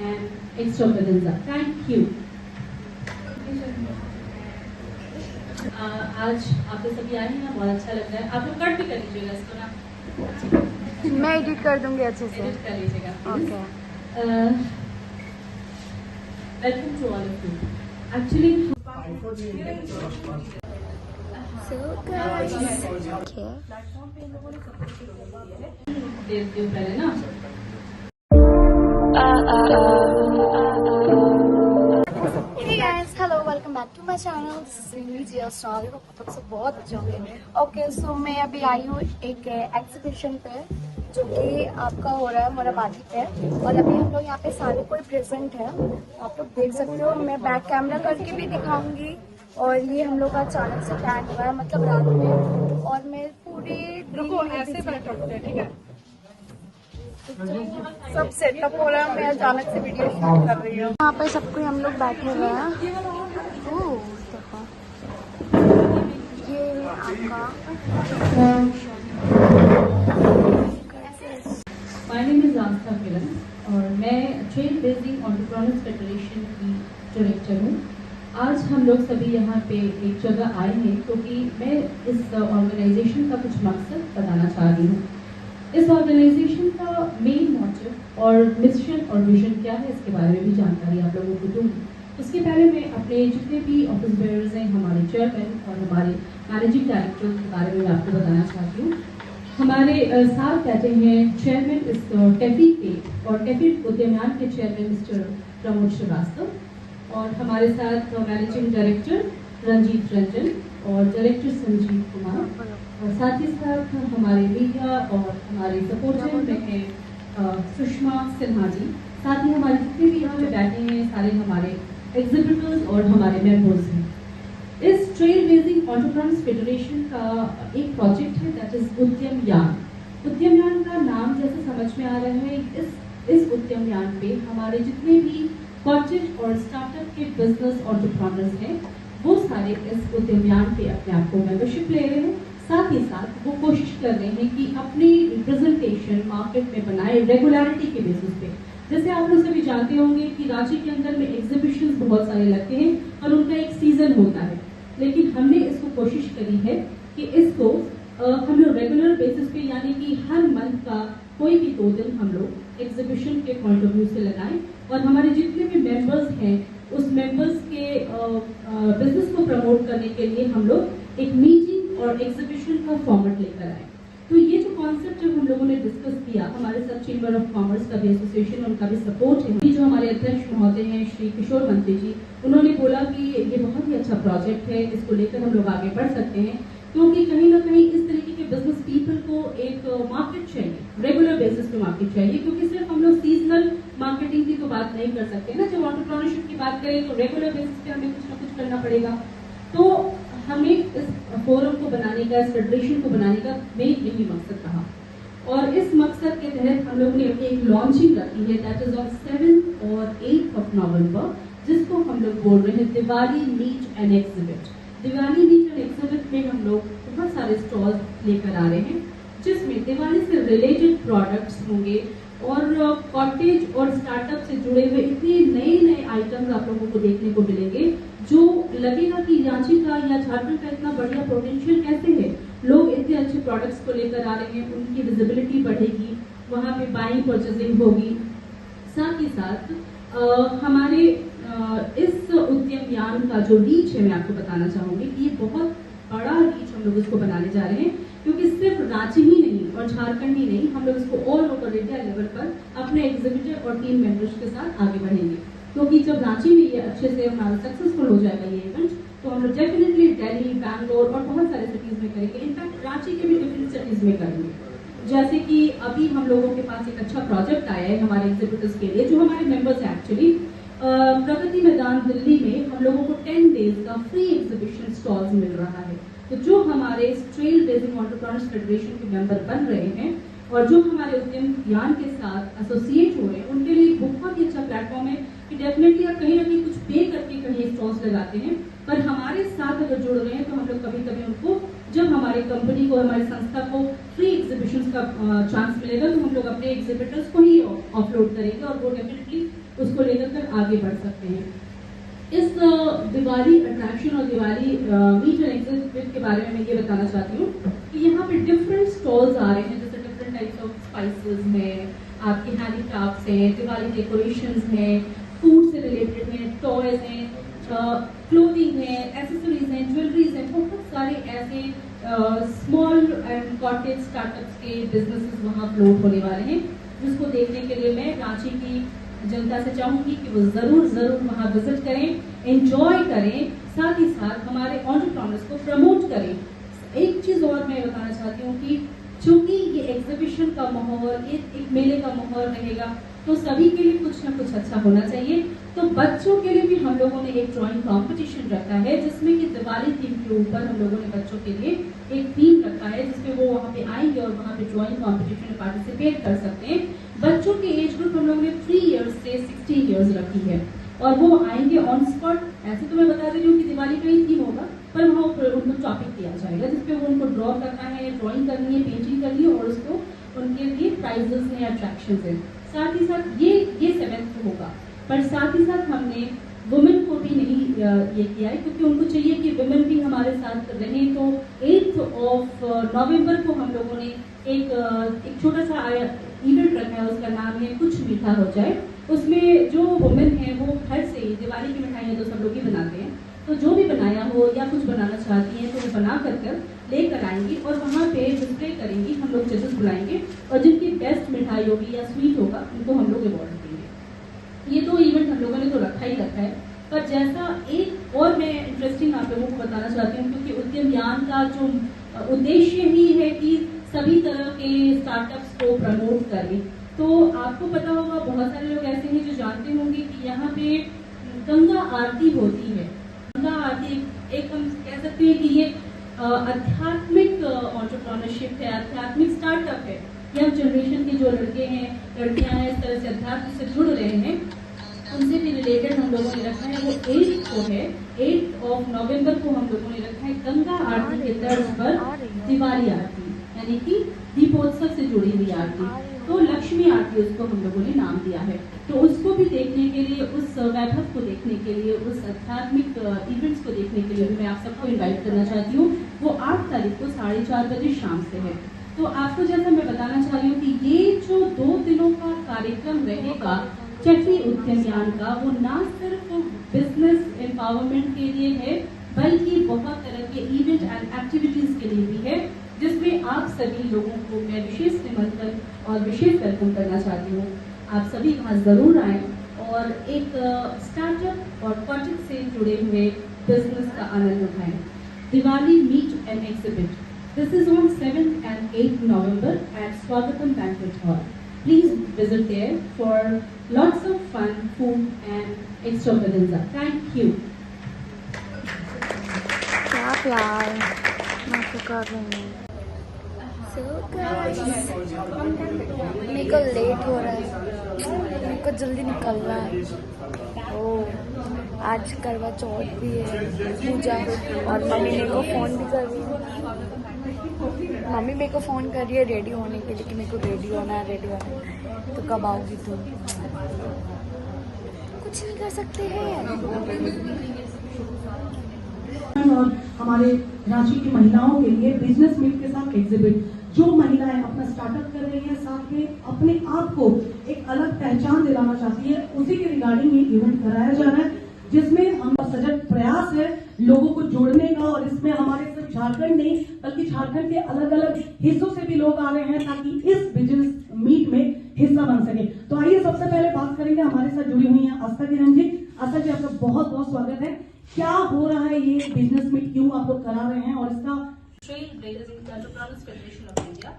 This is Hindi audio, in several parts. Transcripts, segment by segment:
and extravaganza. Thank you. आज आप सभी आए हैं, बहुत अच्छा लग रहा है। आप लोग कट भी कर लीजिएगा इसको ना, मैं एडिट कर दूंगी अच्छे से। एडिट कर लीजिएगा। Okay. Welcome to all of you. Actually पहले ना Hey guys, hello, welcome back to my channel. This is Rimi Jia Star. आप लोग सब बहुत अच्छे होंगे। ओके, सो मैं अभी आई हूँ एक एग्जीबिशन पे जो कि आपका हो रहा है मोराबादी पे, और अभी हम लोग यहाँ पे सारे कोई प्रेजेंट है, आप लोग देख सकते हो। मैं बैक कैमरा करके भी दिखाऊंगी, और ये हम लोग का अचानक से प्लान हुआ है, मतलब रात में, और मैं पूरी ऐसे ठीक है, सब सेटअप हो रहा है। मैं अचानक से वीडियो शूट कर रही हूँ। यहाँ पे सबको हम लोग बैठे हुए हैं। ओह देखो, ये आपका माय नेम इज आस्था किरण और मैं ट्रेल बेसिंग एंटरप्रेन्योर्स फेडरेशन की डायरेक्टर हूँ। आज हम लोग सभी यहाँ पे एक जगह आए हैं क्योंकि मैं इस ऑर्गेनाइजेशन का कुछ मकसद बताना चाह रही हूँ। इस ऑर्गेनाइजेशन का मेन मोटिव और मिशन और विजन क्या है, इसके बारे में भी जानकारी आप लोगों को दूंगी। उसके पहले मैं अपने जितने भी ऑफिस बेयर्स हैं, हमारे चेयरमैन और हमारे मैनेजिंग डायरेक्टर के बारे में आपको बताना चाहती हूँ। हमारे साथ बैठे हैं चेयरमैन इस टेफी के और टेफी उद्यमान के चेयरमैन मिस्टर प्रमोद श्रीवास्तव, और हमारे साथ मैनेजिंग डायरेक्टर रंजीत रंजन और डायरेक्टर संजीव कुमार, और साथ ही साथ हमारे मीडिया और हमारे सपोर्टर में है सुषमा सिन्हा जी। साथ ही हमारे जितने भी यहाँ पे बैठे हैं सारे हमारे एग्जीबिटर्स और हमारे मेंबर्स हैं। इस ट्रेल बेसिंग एंटरप्रेन्योर्स फेडरेशन का एक प्रोजेक्ट है, दैट इज उद्यमयान। उद्यमयान का नाम जैसे समझ में आ रहा है, इस उद्यमयान पे हमारे जितने भी कॉटेज और स्टार्टअप के बिजनेस एंटरप्रेन्योर्स हैं वो सारे इस उद्यमयान पे अपने आप को मेंबरशिप ले रहे हैं। साथ ही साथ वो कोशिश कर रहे हैं कि अपनी रिप्रेजेंटेशन मार्केट में बनाए रेगुलरिटी के बेसिस पे। जैसे आप लोग सभी जानते होंगे कि रांची के अंदर में एग्जीबिशंस बहुत सारे लगते हैं और उनका एक सीजन होता है, लेकिन हमने इसको कोशिश करी है कि इसको हम लोग रेगुलर बेसिस पे, यानी कि हर मंथ का कोई भी 2 दिन हम लोग एग्जीबिशन के पॉइंट ऑफ व्यू से लगाएं, और हमारे जितने भी मेंबर्स हैं उस मेंबर्स के बिजनेस को प्रमोट करने के लिए हम लोग एक मीटिंग और एग्जीबिशन का फॉर्मेट लेकर आए। तो ये जो कॉन्सेप्ट जब हम लोगों ने डिस्कस किया, हमारे साथ चेंबर ऑफ कॉमर्स का भी एसोसिएशन, उनका भी सपोर्ट है। जो हमारे अध्यक्ष महोदय हैं श्री किशोर मंत्री जी, उन्होंने बोला कि ये बहुत ही अच्छा प्रोजेक्ट है, इसको लेकर हम लोग आगे बढ़ सकते हैं, क्योंकि कहीं ना कहीं इस तरीके के बिजनेस पीपल को एक मार्केट चाहिए, रेगुलर बेसिस पे मार्केट चाहिए, क्योंकि सिर्फ हम लोग सीजनल मार्केटिंग की तो बात नहीं कर सकते ना। जब एंटरप्रेन्योरशिप की बात करें तो रेगुलर बेसिस पे हमें कुछ ना कुछ करना पड़ेगा। तो हमें इस फोरम को बनाने का, इस फेडरेशन को बनाने का मेन यही मकसद रहा, और इस मकसद के तहत हम लोगों ने अपनी एक लॉन्चिंग रखी है, दैट इज ऑन 7 और 8 ऑफ नवंबर, जिसको हम लोग बोल रहे हैं Diwali meet and exhibit. Diwali meet and exhibit में हम लोग बहुत सारे स्टॉल्स लेकर आ रहे हैं, जिसमें दिवाली से रिलेटेड प्रोडक्ट्स होंगे और कॉटेज और स्टार्टअप से जुड़े हुए इतने नए नए आइटम्स आप लोगों को देखने को मिलेंगे, जो लगेगा कि रांची का या झारखंड का इतना बढ़िया पोटेंशियल कैसे है, लोग इतने अच्छे प्रोडक्ट्स को लेकर आ रहे हैं, उनकी विजिबिलिटी बढ़ेगी, वहाँ पे बाइंग परचेजिंग होगी। साथ ही साथ हमारे इस उद्यमयान का जो रीच है, मैं आपको बताना चाहूंगी कि ये बहुत बड़ा रीच हम लोग इसको बनाने जा रहे हैं, क्योंकि सिर्फ रांची ही नहीं और झारखंड ही नहीं, हम लोग इसको ऑल ओवर इंडिया लेवल पर अपने एग्जीबिटर और टीम मेंबर्स के साथ आगे बढ़ेंगे। क्योंकि जब रांची में ये अच्छे से हमारा सक्सेसफुल हो जाएगा ये इवेंट, तो हम लोग डेफिनेटली दिल्ली, बैंगलोर और बहुत सारे सिटीज में करेंगे। इनफैक्ट रांची के भी डिफरेंट सिटीज में करेंगे। जैसे कि अभी हम लोगों के पास एक अच्छा प्रोजेक्ट आया है हमारे एग्जीबिटर्स के लिए, जो हमारे मेंबर्स हैं एक्चुअली, प्रगति मैदान दिल्ली में हम लोगों को 10 डेज का फ्री एग्जीबिशन स्टॉल्स मिल रहा है। तो जो हमारे ट्रेल बेसिंग एंटरप्रेन्योर्स फेडरेशन के मेंबर बन रहे हैं और जो हमारे उद्यमयान के साथ एसोसिएट हो रहे हैं, उनके लिए बहुत ही अच्छा प्लेटफॉर्म है कि डेफिनेटली आप कहीं ना कहीं कुछ पे करके कहीं स्टॉल्स लगाते हैं, पर हमारे साथ अगर जुड़ रहे हैं तो हम लोग कभी कभी उनको जब हमारी कंपनी को, हमारी संस्था को फ्री एग्जीबिशंस का चांस मिलेगा तो हम लोग अपने एग्जीबिटर्स को ही ऑफलोड करेंगे और वो डेफिनेटली उसको लेकर कर आगे बढ़ सकते हैं। इस दिवाली अट्रैक्शन और दिवाली मीट एंड एग्जिबिट के बारे में मैं ये बताना चाहती हूँ कि यहाँ पे डिफरेंट स्टॉल्स आ रहे हैं, जैसे डिफरेंट टाइप्स ऑफ स्पाइसेस हैं, आपके हैंडीक्राफ्ट्स हैं, दिवाली डेकोरेशंस हैं, फूड से रिलेटेड हैं, टॉयज हैं, क्लोथिंग है, एसेसरीज हैं, ज्वेलरीज हैं, बहुत सारे ऐसे स्मॉल एंड कॉटेज स्टार्टअप्स के बिजनेसेस वहाँ फ्लोट होने वाले हैं, जिसको देखने के लिए मैं रांची की जनता से चाहूंगी कि वो जरूर वहाँ विजिट करें, एंजॉय करें, साथ ही साथ हमारे एंटरप्रेन्योर्स को प्रमोट करें। एक चीज और मैं बताना चाहती हूँ कि चूंकि ये एग्जीबिशन का माहौल, एक मेले का माहौल रहेगा, तो सभी के लिए कुछ ना कुछ अच्छा होना चाहिए। तो बच्चों के लिए भी हम लोगों ने एक ड्राइंग कंपटीशन रखा है, जिसमें कि दिवाली थीम के ऊपर हम लोगों ने बच्चों के लिए एक थीम रखा है, जिसमें वो वहाँ पे आएंगे और वहाँ पे ड्राइंग कंपटीशन में पार्टिसिपेट कर सकते हैं। बच्चों की एज ग्रुप हम लोगों ने 3 इयर्स से 16 इयर्स रखी है और वो आएंगे ऑन स्पॉट। ऐसे तो मैं बता रही हूँ कि दिवाली का ही थीम होगा, पर वहाँ उनको टॉपिक दिया जाएगा जिसपे वो उनको ड्रॉ करना है, ड्राइंग करनी है, पेंटिंग करनी है और उसको उनके लिए प्राइजेस हैं, अट्रैक्शन है। साथ ही साथ ये 7th को होगा, पर साथ ही साथ हमने वुमेन को भी नहीं ये किया है, क्योंकि उनको चाहिए कि वुमेन भी हमारे साथ रहें। तो 8 नवंबर को हम लोगों ने एक छोटा सा इवेंट रखा है, उसका नाम है कुछ मीठा हो जाए। उसमें जो वुमेन है वो घर से ही, दिवाली की मिठाइयाँ तो सब लोग ही बनाते हैं, तो जो भी बनाया हो या कुछ बनाना चाहती हैं तो वो बना कर लेकर आएंगी और वहाँ पे डिस्प्ले करेंगी। हम लोग जजेस बुलाएंगे और जिनकी बेस्ट मिठाई होगी या स्वीट होगा उनको हम लोग अवार्ड देंगे। ये 2 इवेंट हम लोगों ने तो रखा ही रखा है, पर जैसा एक और मैं इंटरेस्टिंग आप लोगों को बताना चाहती हूँ, क्योंकि उद्यमयान का जो उद्देश्य ही है कि सभी तरह के स्टार्टअप्स को प्रमोट करें। तो आपको पता होगा, बहुत सारे लोग ऐसे हैं जो जानते होंगे कि यहाँ पे गंगा आरती होती है। गंगा आरती एक हम कह सकते हैं कि ये आध्यात्मिक एंटरप्रेन्योरशिप है, आध्यात्मिक स्टार्टअप है। यंग जनरेशन के जो लड़के हैं, लड़कियां हैं, इस तरह से अध्यात्म से जुड़ रहे हैं, उनसे भी रिलेटेड हम लोगों ने रखा है। वो 8 को है, 8 नवंबर को हम लोगों ने रखा है गंगा आरती के तर्ज पर दिवाली आरती, यानी कि दीपोत्सव से जुड़ी हुई आरती। तो लक्ष्मी आरती उसको हम लोगों ने नाम दिया है। तो उसको भी देखने के लिए, उस वैभव को देखने के लिए, उस आध्यात्मिक इवेंट्स को देखने के लिए भी मैं आप सबको इनवाइट करना चाहती हूँ। वो 8 तारीख को 4:30 बजे शाम से है। तो आपको जैसा मैं बताना चाह रही हूँ कि ये जो 2 दिनों का कार्यक्रम रहेगा चेफी उद्यमयान का, वो ना सिर्फ बिजनेस एम्पावरमेंट के लिए है, बल्कि बहुत तरह के इवेंट एंड एक्टिविटीज के लिए भी है, जिसमें आप सभी लोगों को मैं विशेष निमंत्रण और विशेष वेलकम करना चाहती हूँ। आप सभी वहाँ जरूर आए और एक स्टार्टअप और कॉटेज से जुड़े हुए बिजनेस का आनंद उठाएं। Diwali meet and exhibit, this is on 7th and 8th November at Swagatam Banquet Hall. Please visit there for lots of fun, food and extravaganza. Thank you. क्या प्यार मैं तो कर रही हूँ। So guys, मेरे को लेट हो रहा है, मेरे को जल्दी निकलना है। आज करवा चौथ भी है, पूजा, और मम्मी मेरे को फ़ोन भी कर रही है। मम्मी मेरे को फ़ोन कर रही है रेडी होने के लिए कि मेरे को रेडी होना है, तो कब आओगी तुम? कुछ नहीं कर सकते हैं। और हमारे रांची की महिलाओं के लिए बिजनेस मीट के साथ एग्जिबिट, जो महिलाएं अपना स्टार्टअप कर रही हैं, साथ में अपने आप को एक अलग पहचान दिलाना चाहती है, उसी के रिगार्डिंग ये इवेंट कराया जा रहा है, जिसमें हम सजग प्रयास है लोगों को जोड़ने का। और इसमें हमारे सिर्फ झारखंड नहीं बल्कि झारखंड के अलग अलग हिस्सों से भी लोग आ रहे हैं, ताकि इस बिजनेस मीट में हिस्सा बन सके। तो आइए सबसे पहले बात करेंगे, हमारे साथ जुड़ी हुई हैं आस्था किरण जी। आस्था जी, आपका बहुत बहुत स्वागत है। क्या हो रहा है ये बिजनेस मीट, क्यों आप लोग करा रहे हैं, और इसका trail blazers entrepreneurs federation of India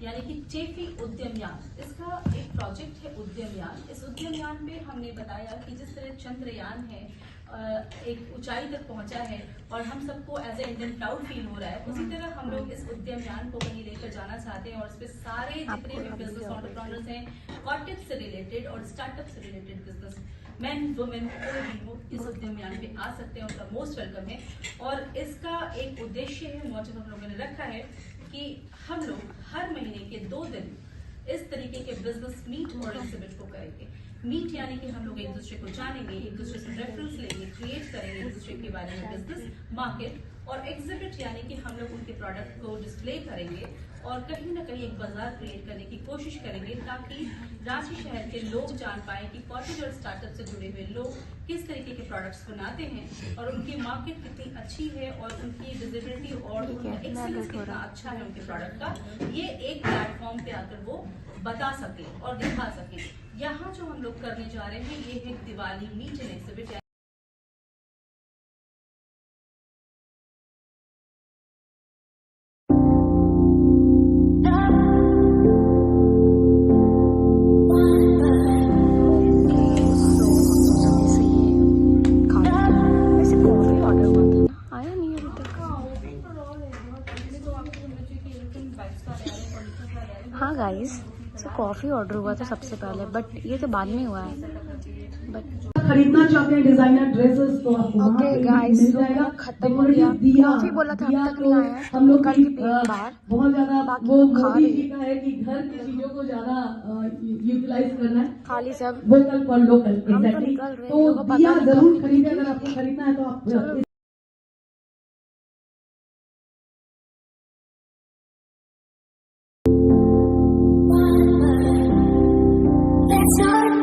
यानी कि चेफी उद्यमयान, इसका एक प्रोजेक्ट है उद्यमयान। इस उद्यमयान में हमने बताया कि जिस तरह चंद्रयान है एक ऊंचाई तक पहुंचा है और हम सबको as a Indian proud feel हो रहा है, उसी तरह हम लोग इस उद्यमयान को कहीं लेकर जाना चाहते हैं और इस पे सारे जितने भी बिजनेस एंटरप्रेन्योर्स हैं, कॉर्पोरेट से रिलेटेड और स्टार्टअप से रिलेटेड बिजनेस मैन वुमेन कोई भी हो इस उद्यमयान पे आ सकते हैं, उनका मोस्ट वेलकम है। और इसका एक उद्देश्य है, मोटिव हम लोगों ने रखा है कि हम लोग हर महीने के 2 दिन इस तरीके के बिजनेस मीट और एग्जिबिट को करेंगे। मीट यानी कि हम लोग एक दूसरे को जानेंगे, एक दूसरे से रेफरेंस लेंगे, क्रिएट करेंगे एक दूसरे के बारे में बिजनेस मार्केट, और एग्जिबिट यानी कि हम लोग उनके प्रोडक्ट को डिस्प्ले करेंगे और कहीं ना कहीं एक बाजार क्रिएट करने की कोशिश करेंगे ताकि रांची शहर के लोग जान पाए कि कॉर्पोरेट और स्टार्टअप से जुड़े हुए लोग किस तरीके के प्रोडक्ट्स बनाते हैं और उनकी मार्केट कितनी अच्छी है और उनकी विजिबिलिटी और एक्सेलेंस कितना अच्छा है उनके प्रोडक्ट का, ये एक प्लेटफॉर्म पे आकर वो बता सके और दिखा सके। यहाँ जो हम लोग करने जा रहे हैं ये है दिवाली मीट एंड एग्जिबिट। हाँ गाइस, सो कॉफ़ी ऑर्डर हुआ था सबसे पहले, बट ये तो बाद में हुआ है। बट खरीदना चाहते हैं डिजाइनर ड्रेसेस तो आपको वहाँ पे गाइस, मिल जाएगा। खत्म हो गया। कॉफी बोला था अब तक नहीं आया है, हम लोग कल की की बाहर बहुत ज्यादा बाकी वो खा मोदी रहे जी का है कि घर की चीजों को ज्यादा यूटिलाइज करना है, खाली सब वोकल फॉर लोकल। हम तो एग्जैक्टली, निकल रहे हैं, तो लोगों को पता दिया नहीं जरूर कब खरीदे अगर आपको खरीदना है तो आप